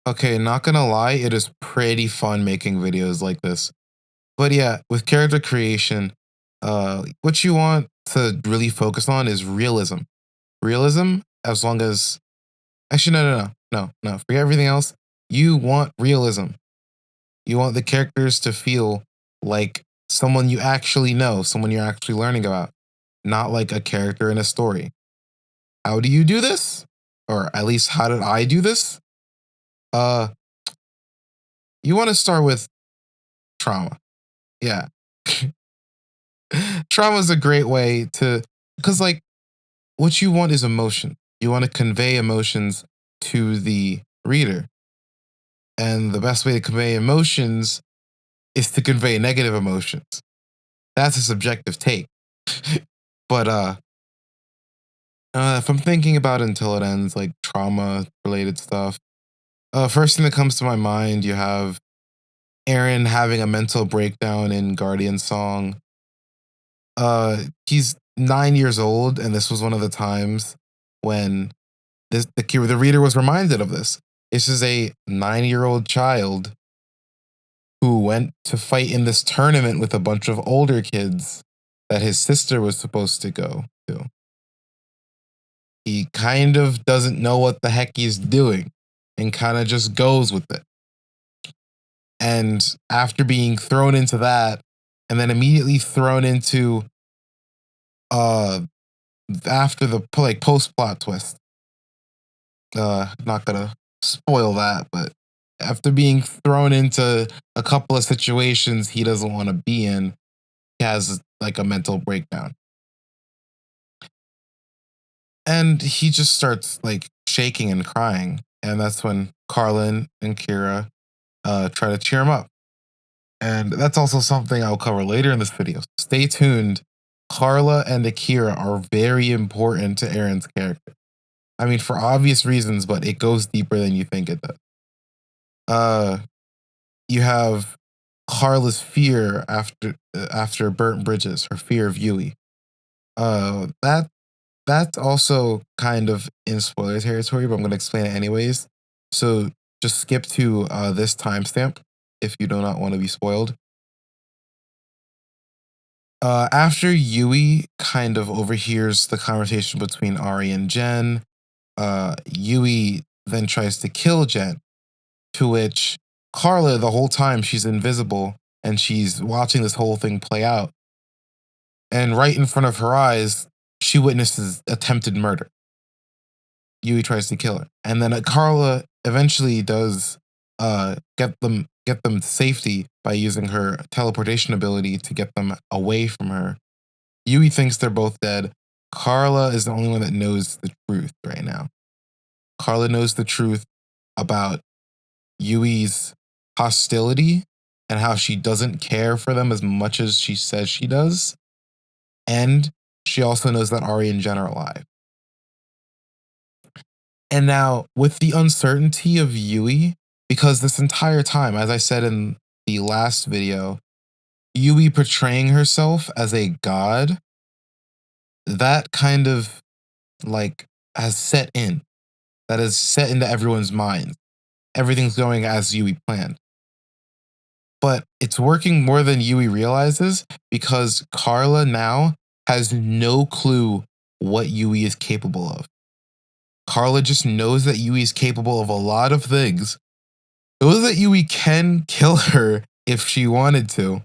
Okay, not gonna lie, it is pretty fun making videos like this. But yeah, with character creation, what you want to really focus on is realism. Realism, as long as actually no. Forget everything else. You want realism. You want the characters to feel like someone you actually know, someone you're actually learning about, not like a character in a story. How do you do this? Or at least how did I do this? Uh, you want to start with trauma. Yeah. Trauma is a great way to, because like what you want is emotion. You want to convey emotions to the reader. And the best way to convey emotions is to convey negative emotions. That's a subjective take. But if I'm thinking about it until it ends, like trauma related stuff, first thing that comes to my mind, you have Eren having a mental breakdown in Guardian Song. He's 9 years old, and this was one of the times when the reader was reminded of this. This is a 9-year-old child who went to fight in this tournament with a bunch of older kids that his sister was supposed to go to. He kind of doesn't know what the heck he's doing and kind of just goes with it. And after being thrown into that, and then immediately thrown into uh after the like post plot twist. Not gonna spoil that, but after being thrown into a couple of situations he doesn't want to be in, he has like a mental breakdown. And he just starts like shaking and crying. And that's when Carlin and Kira try to cheer him up. And that's also something I'll cover later in this video. Stay tuned. Carla and Akira are very important to Eren's character. I mean, for obvious reasons, but it goes deeper than you think it does. You have Carla's fear after burnt bridges, her fear of Yui. That's also kind of in spoiler territory, but I'm gonna explain it anyways. So just skip to this timestamp if you do not want to be spoiled. After Yui kind of overhears the conversation between Ari and Jenn, Yui then tries to kill Jenn, to which Carla, the whole time, she's invisible and she's watching this whole thing play out. And right in front of her eyes, she witnesses attempted murder. Yui tries to kill her. And then Carla eventually does get them to safety by using her teleportation ability to get them away from her. Yui thinks they're both dead. Carla is the only one that knows the truth right now. Carla knows the truth about Yui's hostility and how she doesn't care for them as much as she says she does. And she also knows that Ari and Jen are alive. And now, with the uncertainty of Yui, because this entire time, as I said in the last video, Yui portraying herself as a god, that kind of like has set in. That is set into everyone's minds. Everything's going as Yui planned. But it's working more than Yui realizes because Carla now has no clue what Yui is capable of. Carla just knows that Yui is capable of a lot of things. Knows that Yui can kill her if she wanted to,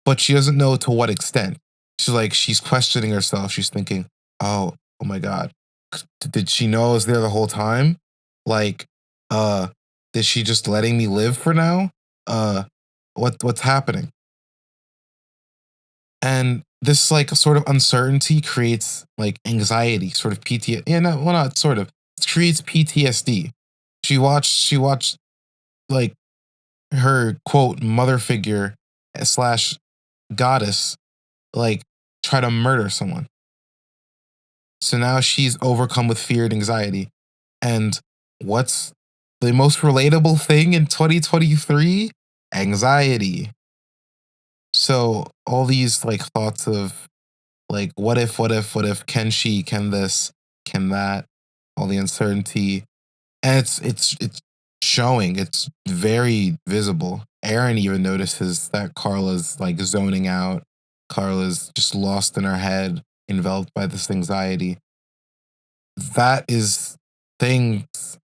but she doesn't know to what extent. She's questioning herself. She's thinking, oh my God. Did she know I was there the whole time? Like, is she just letting me live for now? What's happening? And this like sort of uncertainty creates like anxiety, sort of PTSD. Yeah, no, well, not sort of. It creates PTSD. She watched like her quote mother figure slash goddess like try to murder someone. So now she's overcome with fear and anxiety. And what's the most relatable thing in 2023? Anxiety. So all these like thoughts of like what if, can she, can this, can that, all the uncertainty. And it's showing. It's very visible. Eren even notices that Carla's like zoning out. Carla's just lost in her head, enveloped by this anxiety. That is things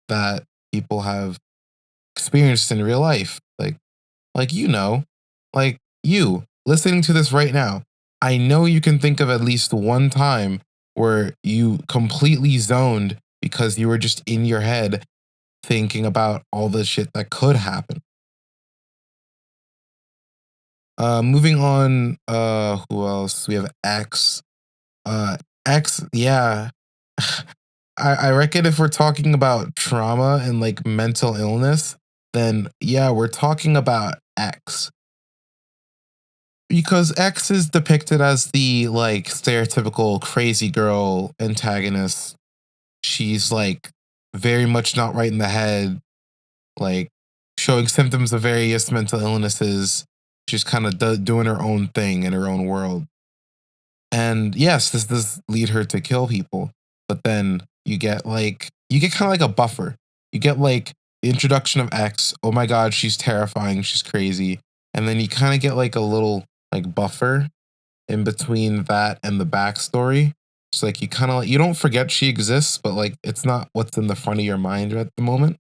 that people have experienced in real life. Like like you listening to this right now. I know you can think of at least one time where you completely zoned because you were just in your head thinking about all the shit that could happen. Moving on, who else? We have X. Uh X, yeah. I reckon if we're talking about trauma and like mental illness, then yeah, we're talking about X. Because X is depicted as the like stereotypical crazy girl antagonist. She's like very much not right in the head, like showing symptoms of various mental illnesses. She's kind of doing her own thing in her own world. And yes, this does lead her to kill people. But then you get kind of like a buffer. You get like the introduction of X. Oh my god, she's terrifying, she's crazy. And then you kind of get like a little like buffer in between that and the backstory. It's like you kind of like you don't forget she exists, but like it's not what's in the front of your mind at the moment.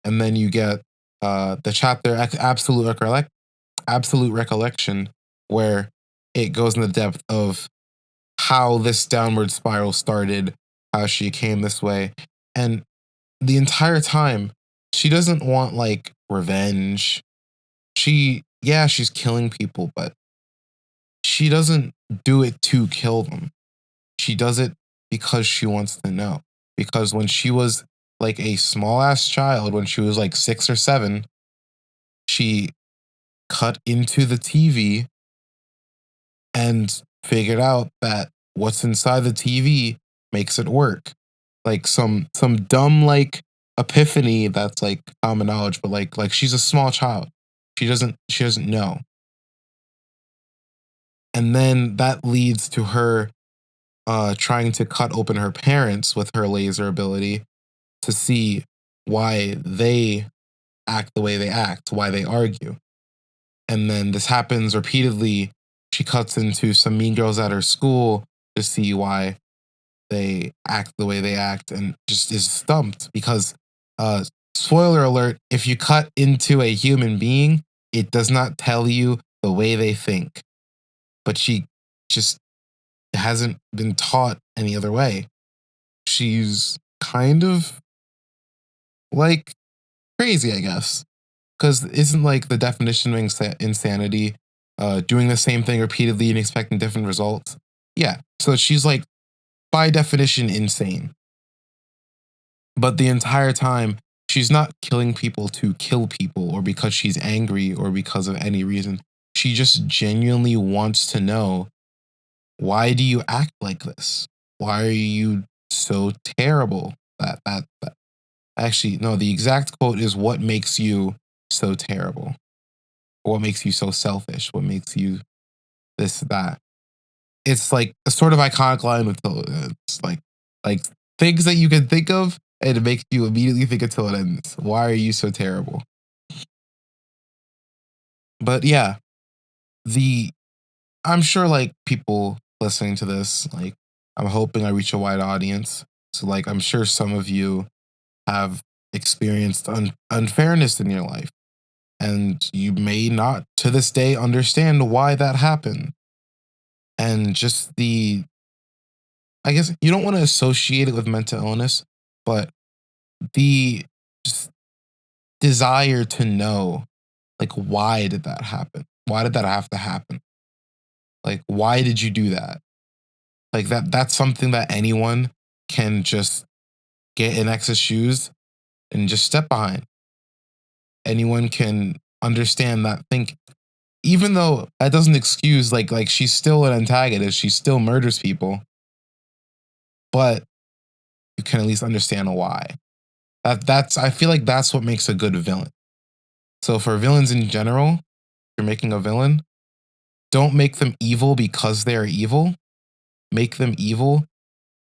And then you get the chapter absolute recollection, where it goes in the depth of how this downward spiral started, how she came this way. And the entire time, she doesn't want like revenge. Yeah, she's killing people, but she doesn't do it to kill them. She does it because she wants to know. Because when she was like a small ass child, when she was like 6 or 7, she cut into the TV and figured out that what's inside the TV makes it work. Like some dumb like epiphany that's like common knowledge, but like she's a small child. She doesn't know. And then that leads to her trying to cut open her parents with her laser ability to see why they act the way they act, why they argue. And then this happens repeatedly. She cuts into some mean girls at her school to see why they act the way they act and just is stumped because, uh, spoiler alert, if you cut into a human being, it does not tell you the way they think. But she just hasn't been taught any other way. She's kind of like crazy, I guess. Because isn't like the definition of insanity doing the same thing repeatedly and expecting different results? Yeah. So she's like, by definition, insane. But the entire time, she's not killing people to kill people or because she's angry or because of any reason. She just genuinely wants to know, why do you act like this? Why are you so terrible? That. Actually, no, the exact quote is, what makes you so terrible? What makes you so selfish? What makes you this, that? It's like a sort of iconic line with it's like things that you can think of and it makes you immediately think until it ends. Why are you so terrible? But yeah, the I'm sure like people listening to this, like I'm hoping I reach a wide audience. So like I'm sure some of you have experienced unfairness in your life. And you may not to this day understand why that happened. And just I guess you don't want to associate it with mental illness, but the just desire to know, like, why did that happen? Why did that have to happen? Like, why did you do that? Like that's something that anyone can just get in X's shoes and just step behind. Anyone can understand that think, even though that doesn't excuse like she's still an antagonist, she still murders people, but you can at least understand why. That's I feel like that's what makes a good villain. So for villains in general, if you're making a villain, don't make them evil because they are evil. Make them evil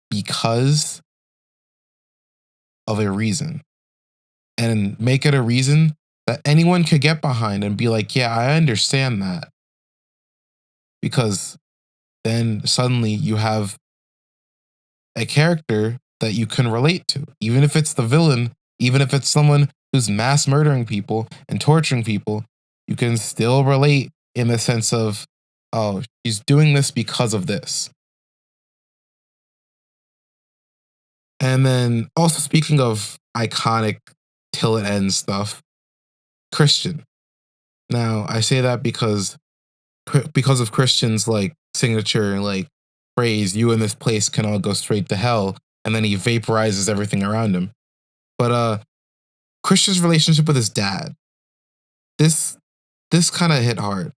because of a reason. and make it a reason that anyone could get behind and be like, yeah, I understand that. Because then suddenly you have a character that you can relate to, even if it's the villain, even if it's someone who's mass murdering people and torturing people, you can still relate in the sense of, oh, she's doing this because of this. And then also speaking of iconic till it ends stuff, Christian. Now I say that because of Christian's like signature like phrase, "You in this place can all go straight to hell," and then he vaporizes everything around him. But Christian's relationship with his dad, this this kind of hit hard.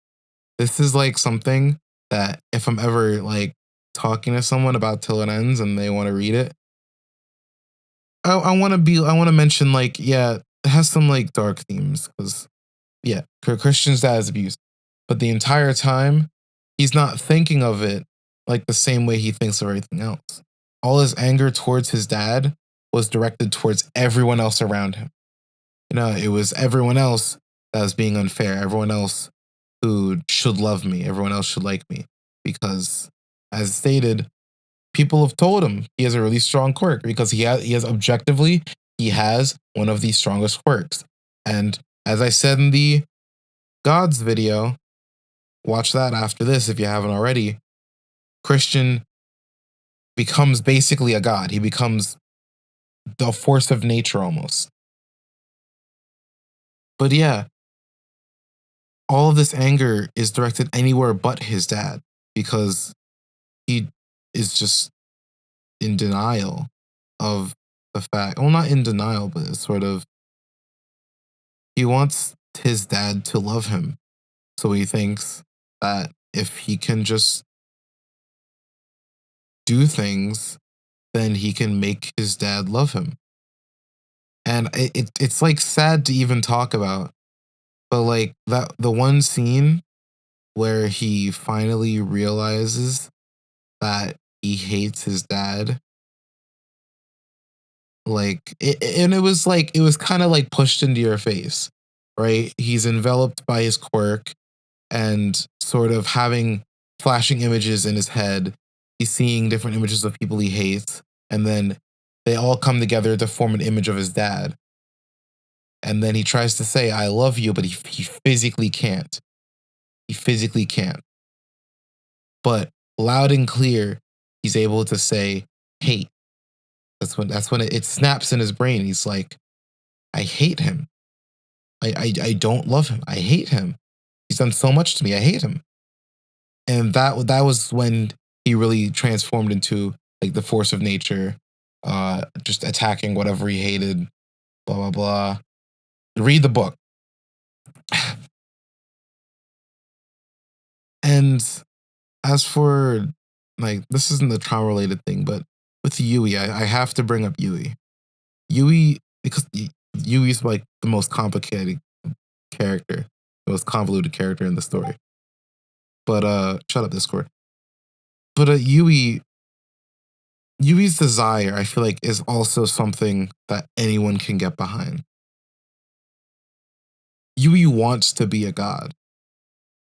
This is like something that if I'm ever like talking to someone about Till It Ends and they want to read it, I want to mention like yeah, it has some like dark themes because yeah, Christian's dad is abused, but the entire time he's not thinking of it like the same way he thinks of everything else. All his anger towards his dad was directed towards everyone else around him. You know, it was everyone else that was being unfair. Everyone else who should love me. Everyone else should like me because, as stated, people have told him he has a really strong quirk because he has objectively he has one of the strongest quirks. And as I said in the Gods video, watch that after this if you haven't already. Christian becomes basically a god. He becomes the force of nature almost. But yeah, all of this anger is directed anywhere but his dad because he is just in denial of the fact, well, not in denial, but it's sort of, he wants his dad to love him. So he thinks that if he can just do things, then he can make his dad love him. And it's like sad to even talk about, but like that, the one scene where he finally realizes that he hates his dad, like and it was like it was kind of like pushed into your face, right? He's enveloped by his quirk and sort of having flashing images in his head. He's seeing different images of people he hates, and then they all come together to form an image of his dad. And then he tries to say, I love you, but he physically can't. He physically can't. But loud and clear, he's able to say hate. That's when it snaps in his brain. He's like, I hate him. I don't love him. I hate him. He's done so much to me. I hate him. And that was when he really transformed into like the force of nature, just attacking whatever he hated, blah blah blah. Read the book. And as for like this isn't the trauma related thing, but with Yui, I have to bring up Yui. Yui because Yui's like the most complicated character, the most convoluted character in the story. But shut up, Discord. But Yui's desire, I feel like, is also something that anyone can get behind. Yui wants to be a god.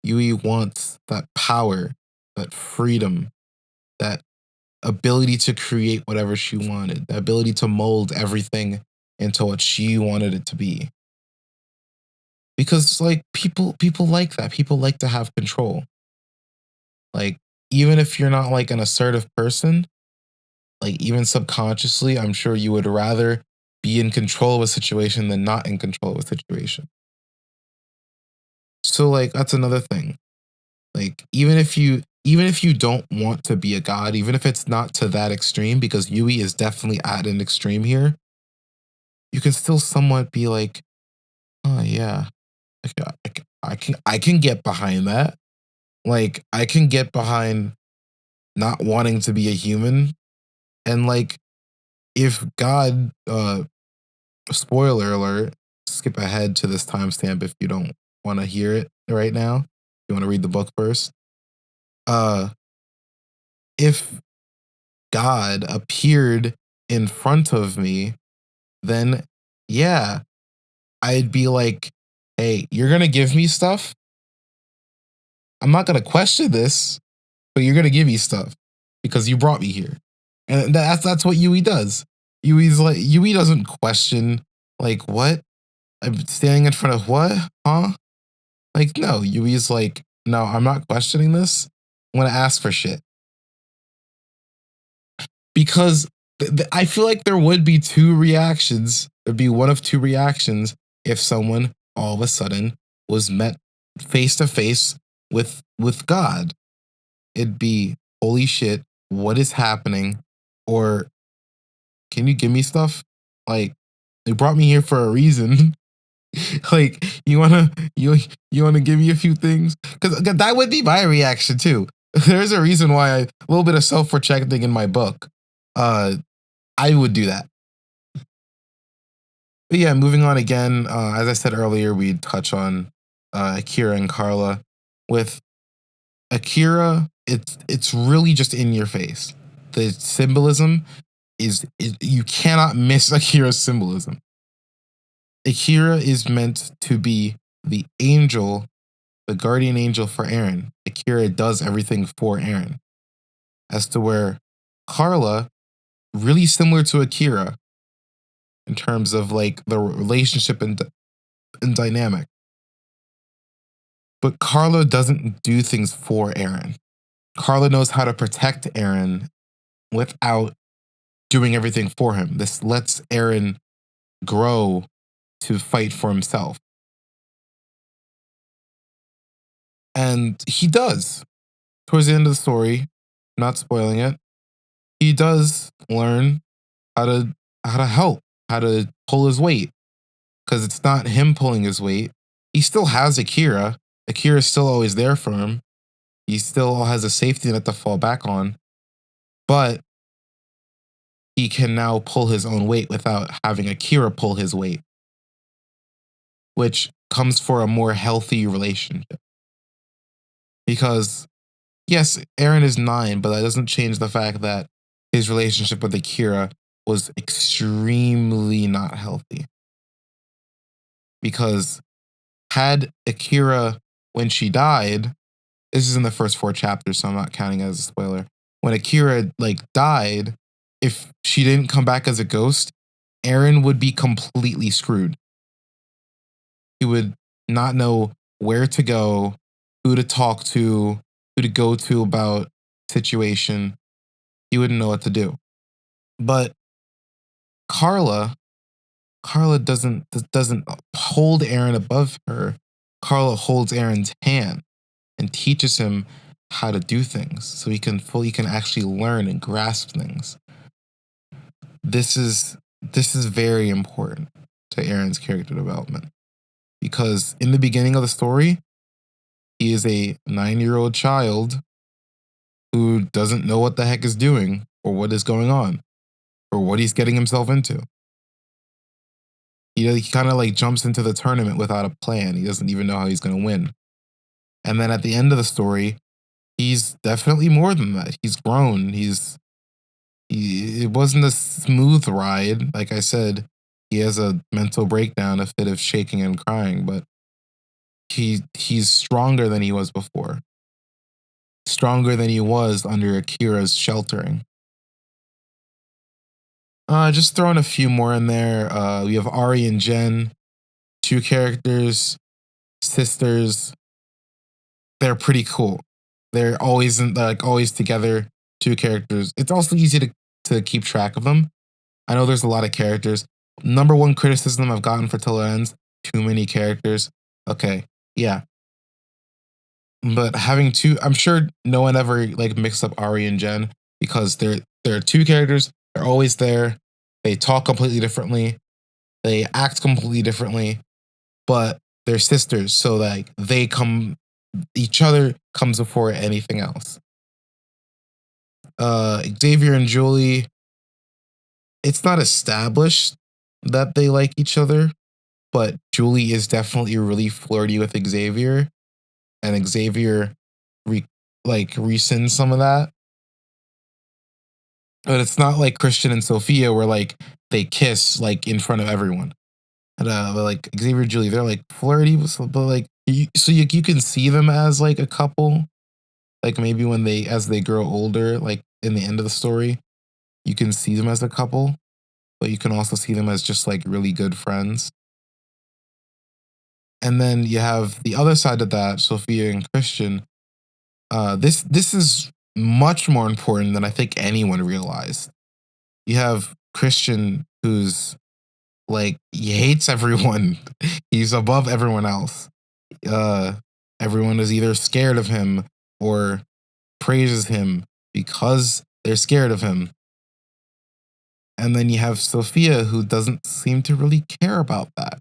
Yui wants that power, that freedom, that ability to create whatever she wanted, the ability to mold everything into what she wanted it to be. Because like people like that. People like to have control. Like even if you're not like an assertive person, like even subconsciously, I'm sure you would rather be in control of a situation than not in control of a situation. So like that's another thing. Like even if you don't want to be a god, even if it's not to that extreme, because Yui is definitely at an extreme here, you can still somewhat be like, oh yeah, I can get behind that. Like I can get behind not wanting to be a human. And like if God spoiler alert, skip ahead to this timestamp if you don't want to hear it right now. You want to read the book first. Uh if God appeared in front of me, then yeah, I'd be like, hey, you're gonna give me stuff. I'm not gonna question this, but you're gonna give me stuff because you brought me here. And that's what Yui does. Yui doesn't question like what? I'm standing in front of what? Huh? Like, no, Yui's like, no, I'm not questioning this. I'm gonna ask for shit. Because I feel like there would be two reactions. There'd be one of two reactions if someone all of a sudden was met face to face with God. It'd be holy shit, what is happening? Or can you give me stuff? Like they brought me here for a reason. Like you wanna give me a few things? Because that would be my reaction too. There's a reason why a little bit of self-protecting in my book. Uh I would do that. But yeah, moving on again. As I said earlier, we'd touch on Akira and Carla. With Akira, it's really just in your face. The symbolism is you cannot miss Akira's symbolism. Akira is meant to be the angel, the guardian angel for Eren. Akira does everything for Eren. As to where Carla, really similar to Akira in terms of like the relationship and dynamic. But Carla doesn't do things for Eren. Carla knows how to protect Eren without doing everything for him. This lets Eren grow to fight for himself. And he does. Towards the end of the story, not spoiling it, he does learn how to help, how to pull his weight. Because it's not him pulling his weight. He still has Akira. Akira's still always there for him. He still has a safety net to fall back on. But he can now pull his own weight without having Akira pull his weight, which comes for a more healthy relationship. Because, yes, Eren is 9, but that doesn't change the fact that his relationship with Akira was extremely not healthy. Because had Akira, when she died, this is in the first 4 chapters, so I'm not counting as a spoiler. When Akira like died, if she didn't come back as a ghost, Eren would be completely screwed. He would not know where to go, who to talk to, who to go to about situation. He wouldn't know what to do. But Carla doesn't hold Eren above her. Carla holds Eren's hand and teaches him how to do things so he can actually learn and grasp things. This is very important to Eren's character development because in the beginning of the story, he is a 9-year-old child who doesn't know what the heck is doing or what is going on or what he's getting himself into. He kind of like jumps into the tournament without a plan. He doesn't even know how he's going to win. And then at the end of the story, he's definitely more than that. He's grown. It wasn't a smooth ride. Like I said, he has a mental breakdown, a fit of shaking and crying, but he's stronger than he was before. Stronger than he was under Akira's sheltering. Just throwing a few more in there. We have Ari and Jenn, 2 characters, sisters. They're pretty cool. They're always always together, 2 characters. It's also easy to keep track of them. I know there's a lot of characters. Number 1 criticism I've gotten for Till It Ends, too many characters. Okay, yeah. But having 2, I'm sure no one ever like mixed up Ari and Jenn because they're 2 characters. They're always there. They talk completely differently. They act completely differently, but they're sisters, so like each other comes before anything else. Xavier and Julie, it's not established that they like each other, but Julie is definitely really flirty with Xavier, and Xavier rescinds some of that. But it's not like Christian and Sophia where like they kiss like in front of everyone. but, like Xavier and Julie, they're like flirty, but like you can see them as like a couple. Like maybe when they as they grow older, like in the end of the story, you can see them as a couple, but you can also see them as just like really good friends. And then you have the other side of that, Sophia and Christian. This is much more important than I think anyone realized. You have Christian who's like he hates everyone. He's above everyone else. Uh Everyone is either scared of him or praises him because they're scared of him. And then you have Sophia who doesn't seem to really care about that.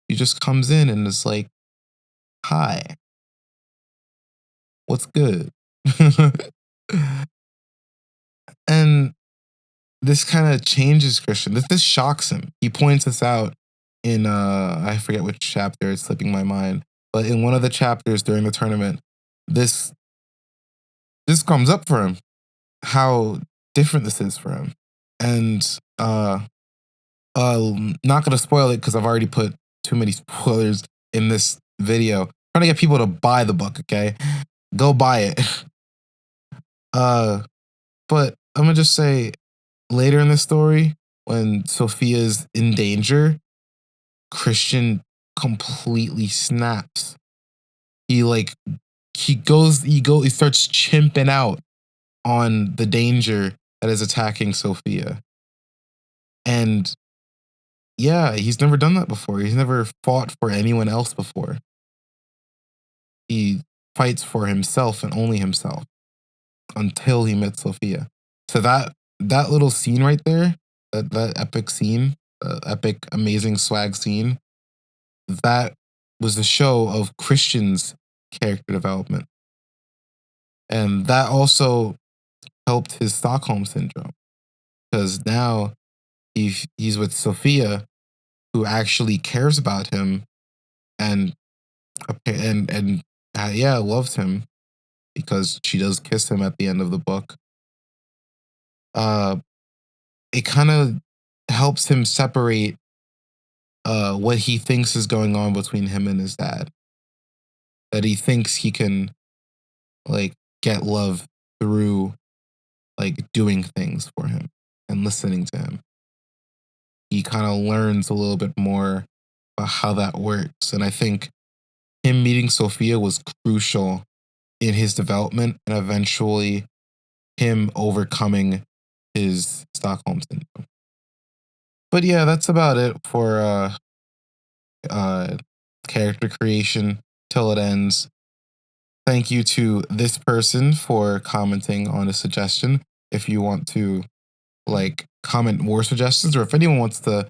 She just comes in and is like, "Hi, what's good?" And this kind of changes Christian. This shocks him. He points this out in I forget which chapter, it's slipping my mind, but in one of the chapters during the tournament, this this comes up for him, how different this is for him. And not gonna spoil it because I've already put too many spoilers in this video. Trying to get people to buy the book, okay? Go buy it. Uh but I'm gonna just say later in the story, when Sophia's in danger, Christian completely snaps. He like he starts chimping out on the danger that is attacking Sophia. And yeah, he's never done that before. He's never fought for anyone else before. He fights for himself and only himself until he met Sophia. So that little scene right there, that epic scene, epic amazing swag scene, that was the show of Christian's character development. And that also helped his Stockholm syndrome because now he's with Sophia, who actually cares about him and yeah, loves him because she does kiss him at the end of the book. Uh, it kind of helps him separate what he thinks is going on between him and his dad. That he thinks he can like get love through like doing things for him and listening to him. He kind of learns a little bit more about how that works. And I think him meeting Sophia was crucial in his development and eventually him overcoming his Stockholm syndrome. But yeah, that's about it for uh character creation till it ends. Thank you to this person for commenting on a suggestion. If you want to like comment more suggestions, or if anyone wants to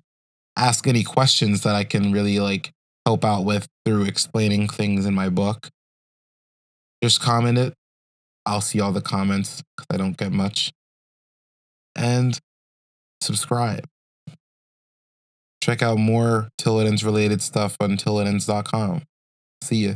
ask any questions that I can really like help out with through explaining things in my book, just comment it. I'll see all the comments because I don't get much. And subscribe. Check out more Till It Ends related stuff on tillitends.com. See ya.